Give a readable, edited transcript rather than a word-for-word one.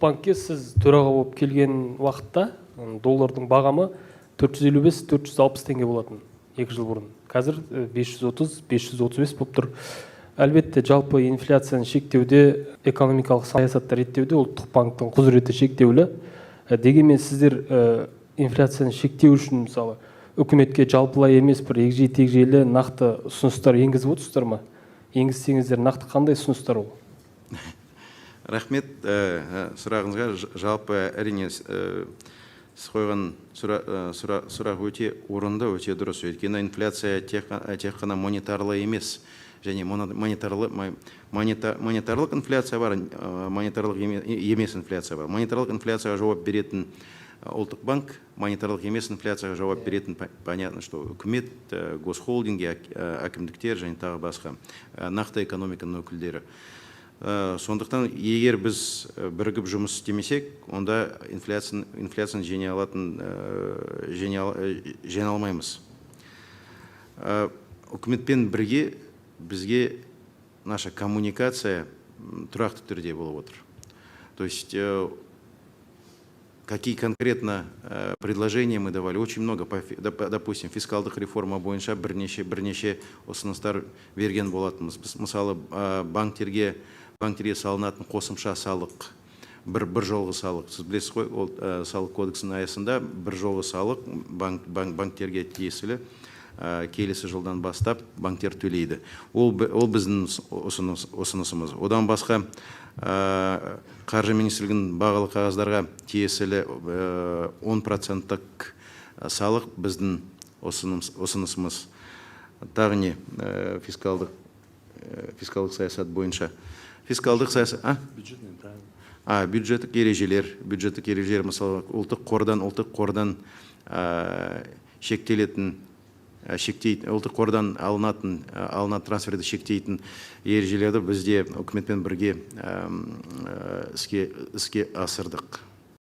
банкке сіз төраға болып келген уақытта доллардың бағамы 455-460 теңге болатын 2 жыл бұрын. Қазір 530-535 болып тұр. Әлбетте, жалпы инфляцияны шектеуде, экономикалық саясатты реттеуде ұлттық банктың құзыреті шектеулі. Дегенмен сіздер инфляцияны шектеу үшін, мысалы, үкіметке жалпылай емес бір егжей-тегжейлі нақты ұсыныстар енгізіп отырсыздар ма? Енгізсеңіздер нақты қандай ұсыныстар ол? Рахмет сұрағыңызға. Жалпы әрине сіз қойған сұрақ өте орынды, өте дұрыс. Өйткені инфляция тек қана монетарлы емес, және монетарлық инфляция бар, монетарлық емес инфляция бар. Монетарлық инфляцияға жауап беретін ұлттық банк, монетарлық емес инфляцияға жауап беретін, понятно, что үкімет, госхолдинги, әкімдіктер және тағы басқа нақты экономиканың өкілдері. Сондықтан, егер біз бірігіп жұмыс істемесек, онда инфляцияны жеңе алмаймыз. Үкіметпен бірге бізге наша коммуникация тұрақты түрде болып отыр. То есть, какие конкретно предложения мы давали? Очень много, допустим, фискалдық реформа бойынша бірнеше ұсыныстар берген болатынбыз. Мысалы, банктерге салынатын қосымша салық, бір жолғы салық. Сіз білесіз ғой, салық кодексінің аясында бір жолғы салық банктерге тиесілі. Келесі жылдан бастап банктер төлейді. Ол біздің ұсынысымыз. Одан басқа қаржы министрлігінің бағалы қағаздарға тиесілі 10%-тік салық біздің ұсынысымыз. Тағы не фискалдық саясат бойынша. Фискалдық саясат, бюджеттік ережелер, мысалы, ұлттық қордан ұлттық қордан алынатын трансферді шектейтін ережелерді бізде үкіметпен бірге іске асырдық.